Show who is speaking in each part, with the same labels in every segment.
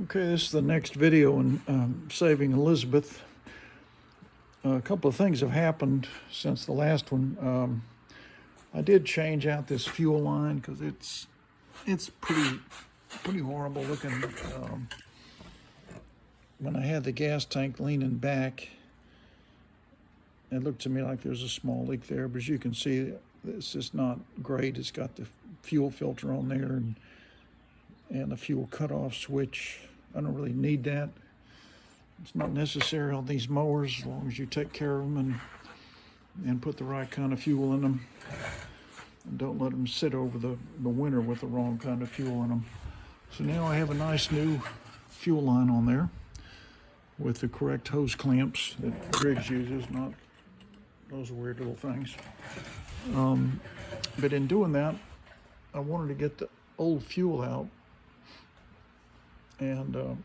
Speaker 1: Okay, this is the next video on saving Elizabeth. A couple of things have happened since the last one. I did change out this fuel line because it's pretty horrible looking. When I had the gas tank leaning back, it looked to me like there's a small leak there, but as you can see, it's just not great. It's got the fuel filter on there and the fuel cutoff switch. I don't really need that. It's not necessary on these mowers as long as you take care of them and put the right kind of fuel in them. And don't let them sit over the winter with the wrong kind of fuel in them. So now I have a nice new fuel line on there with the correct hose clamps that Briggs uses, not those weird little things. But in doing that, I wanted to get the old fuel out. And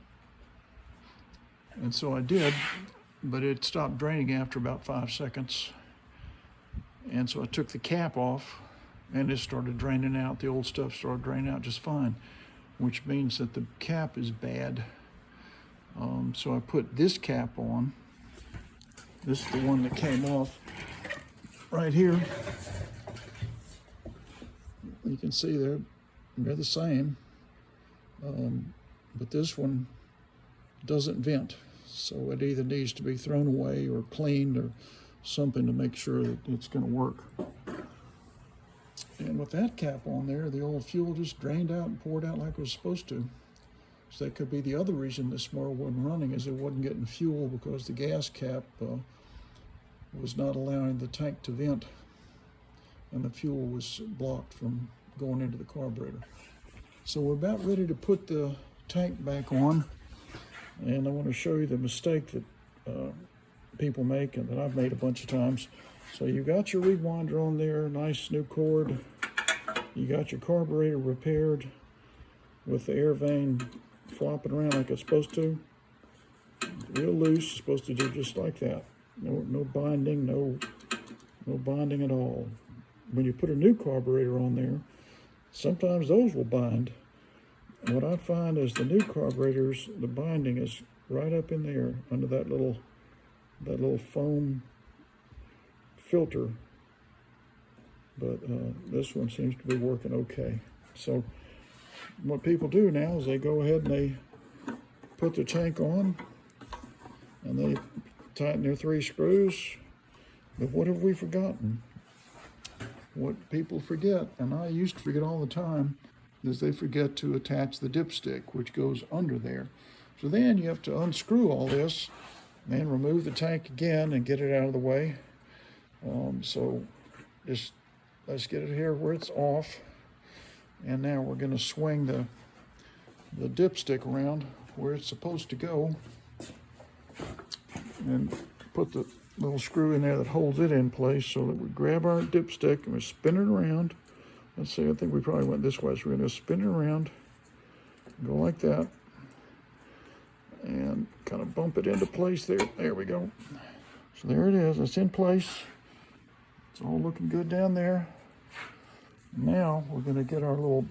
Speaker 1: so I did, but it stopped draining after about 5 seconds. And so I took the cap off and it started draining out. The old stuff started draining out just fine, which means that the cap is bad. So I put this cap on. This is the one that came off right here. You can see they're the same. But this one doesn't vent, so it either needs to be thrown away or cleaned or something to make sure that it's going to work. And with that cap on there, the old fuel just drained out and poured out like it was supposed to. So that could be the other reason this mower wasn't running, is it wasn't getting fuel because the gas cap was not allowing the tank to vent, and the fuel was blocked from going into the carburetor. So we're about ready to put the tank back on, and I want to show you the mistake that people make and that I've made a bunch of times. So you got your rewinder on there, nice new cord. You got your carburetor repaired with the air vane flopping around like it's supposed to. Real loose, it's supposed to do just like that. No binding, no binding at all. When you put a new carburetor on there, sometimes those will bind. And what I find is the new carburetors, the binding is right up in there under that little foam filter. But this one seems to be working okay. So what people do now is they go ahead and they put the tank on and they tighten their 3 screws. But what have we forgotten? What people forget, and I used to forget all the time, is they forget to attach the dipstick, which goes under there. So then you have to unscrew all this and remove the tank again and get it out of the way. So just let's get it here where it's off. And now we're going to swing the dipstick around where it's supposed to go and put the little screw in there that holds it in place, so that we grab our dipstick and we spin it around. Let's see, I think we probably went this way, so we're going to spin it around, go like that, and kind of bump it into place there. There we go. So there it is, it's in place. It's all looking good down there. Now we're going to get our little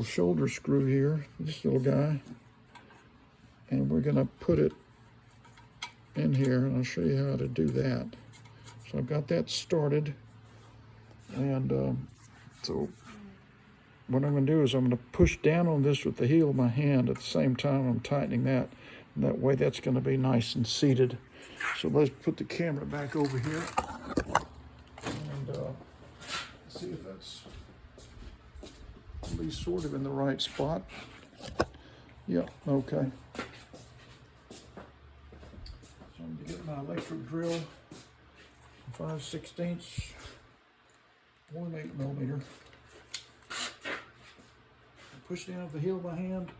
Speaker 1: shoulder screw here, this little guy, and we're going to put it in here, and I'll show you how to do that. So I've got that started, and so what I'm going to do is I'm going to push down on this with the heel of my hand at the same time I'm tightening that, and that way that's going to be nice and seated. So let's put the camera back over here and see if that's at least sort of in the right spot. Yeah, okay. So I'm going to get my electric drill, 5/16, 0.8 millimeter. Push down with the heel of my hand.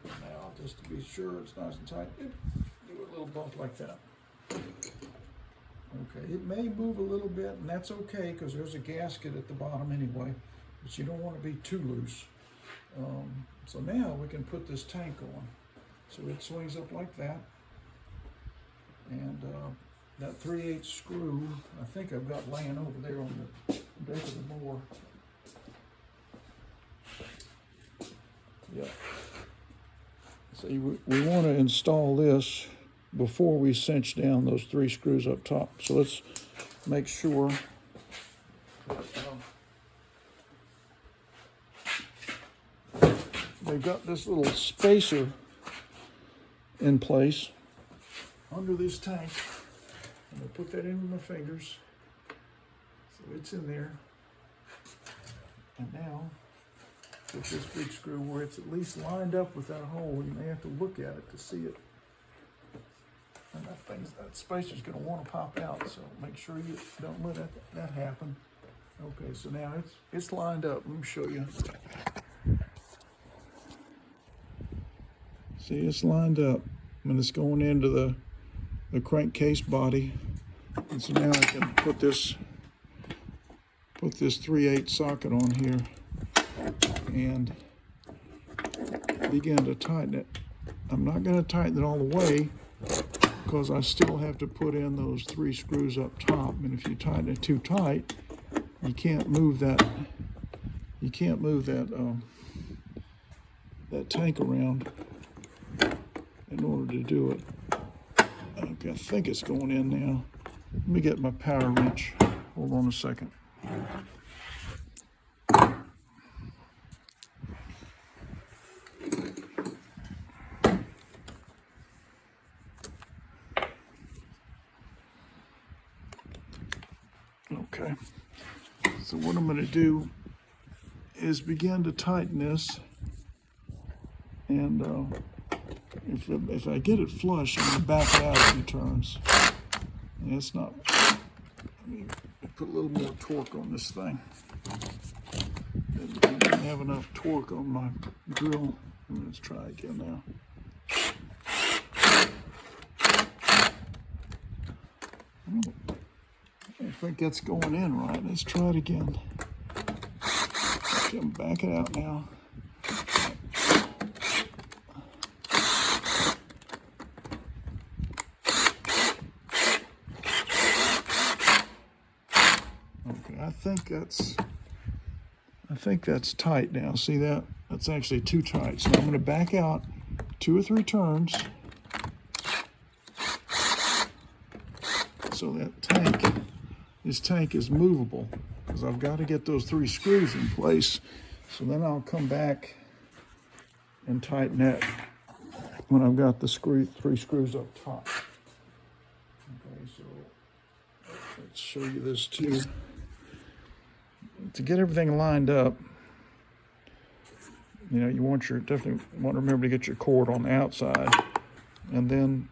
Speaker 1: Now, just to be sure it's nice and tight, do a little bump like that. Okay, it may move a little bit, and that's okay because there's a gasket at the bottom anyway, but you don't want to be too loose. So now we can put this tank on. So it swings up like that, and that 3/8 screw, I think I've got laying over there on the deck of the mower. Yeah. See, we want to install this before we cinch down those 3 screws up top. So let's make sure they've got this little spacer in place under this tank. I'm going to put that in with my fingers. So it's in there. And now, get this big screw where it's at least lined up with that hole. You may have to look at it to see it. And that spacer's going to want to pop out, so make sure you don't let that happen. Okay, so now it's lined up. Let me show you. See, it's lined up when it's going into the crankcase body. And so now I can put this 3/8 socket on here and begin to tighten it. I'm not going to tighten it all the way because I still have to put in those 3 screws up top. And if you tighten it too tight, you can't move that. You can't move that tank around in order to do it. Okay, I think it's going in now. Let me get my power wrench. Hold on a second. Okay, so what I'm going to do is begin to tighten this, and if I get it flush, I'm going to back it out a few turns. And it's not. Let me put a little more torque on this thing. I didn't have enough torque on my drill. Let's try again now. I think that's going in right. Let's try it again. Okay, back it out now. Okay, I think that's tight now. See that? That's actually too tight. So I'm going to back out 2 or 3 turns. So that this tank is movable, because I've got to get those 3 screws in place. So then I'll come back and tighten that when I've got the 3 screws up top. Okay, so let's show you this too. To get everything lined up, you know, you definitely want to remember to get your cord on the outside, and then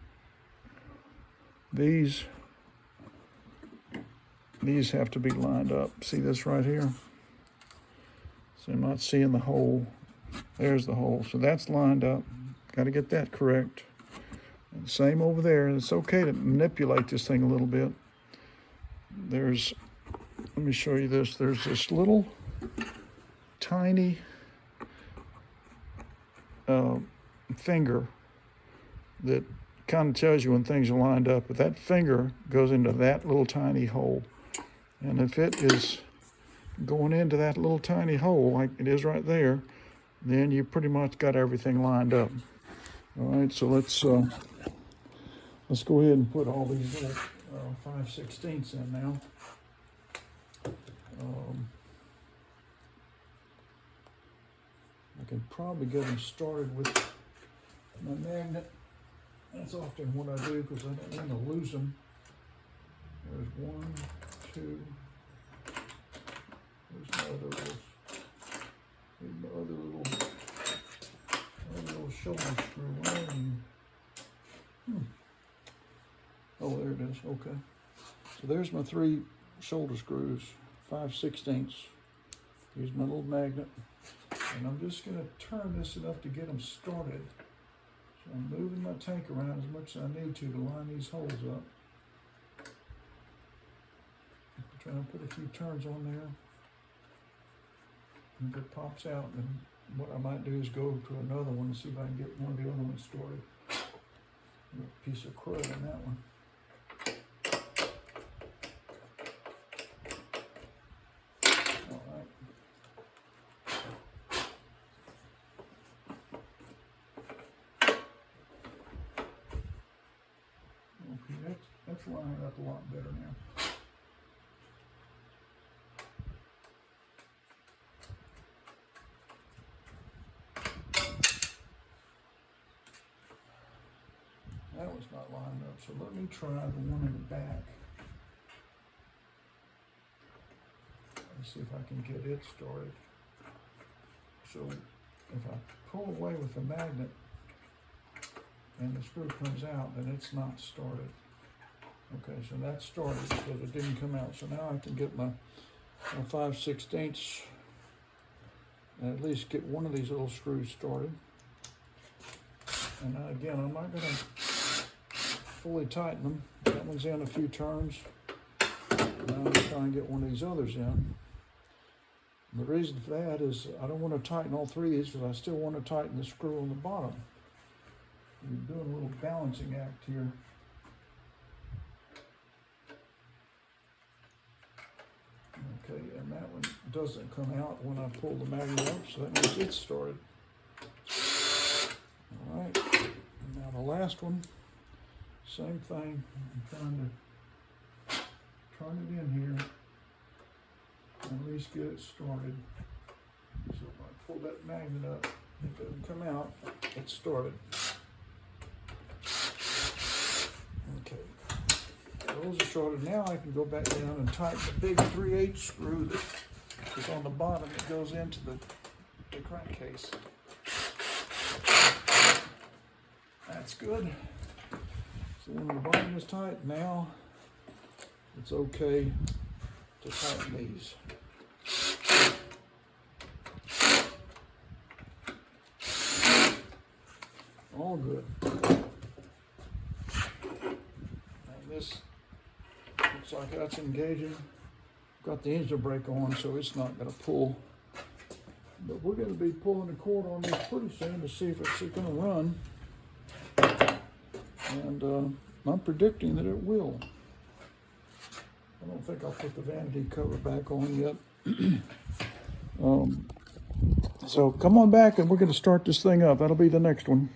Speaker 1: these have to be lined up. See this right here? So I'm not seeing the hole. There's the hole. So that's lined up. Got to get that correct. And same over there. It's okay to manipulate this thing a little bit. Let me show you this. There's this little tiny finger that kind of tells you when things are lined up. But that finger goes into that little tiny hole. And if it is going into that little tiny hole, like it is right there, then you pretty much got everything lined up. All right, so let's go ahead and put all these little 5/16 in now. I can probably get them started with my magnet. That's often what I do because I don't want to lose them. There's 1, 2. There's my other little shoulder screw. Oh, there it is. Okay. So there's my 3 shoulder screws, 5/16. Here's my little magnet. And I'm just going to turn this enough to get them started. So I'm moving my tank around as much as I need to line these holes up. I'm trying to put a few turns on there. And if it pops out, then what I might do is go to another one and see if I can get one of the other ones started. A piece of crud on that one. That's lining up a lot better now. That was not lined up, so let me try the one in the back. Let's see if I can get it started. So if I pull away with the magnet and the screw comes out, then it's not started. Okay, so that's started because it didn't come out. So now I can get my 5/16 and at least get one of these little screws started. And now again, I'm not going to fully tighten them. That one's in a few turns. Now I'm going to try and get one of these others in. And the reason for that is I don't want to tighten all three of these because I still want to tighten the screw on the bottom. You're doing a little balancing act here. Okay, and that one doesn't come out when I pull the magnet up, so that means it's started. All right, and now the last one, same thing. I'm trying to turn it in here and at least get it started. So if I pull that magnet up, it doesn't come out, it's started. Okay. Those are started. Now I can go back down and tighten the big 3/8 screw that is on the bottom that goes into the crankcase. That's good. So when the bottom is tight, now it's okay to tighten these. All good. And this looks like that's engaging. Got the engine brake on, so it's not going to pull. But we're going to be pulling the cord on this pretty soon to see if it's going to run. And I'm predicting that it will. I don't think I'll put the vanity cover back on yet. So come on back and we're going to start this thing up. That'll be the next one.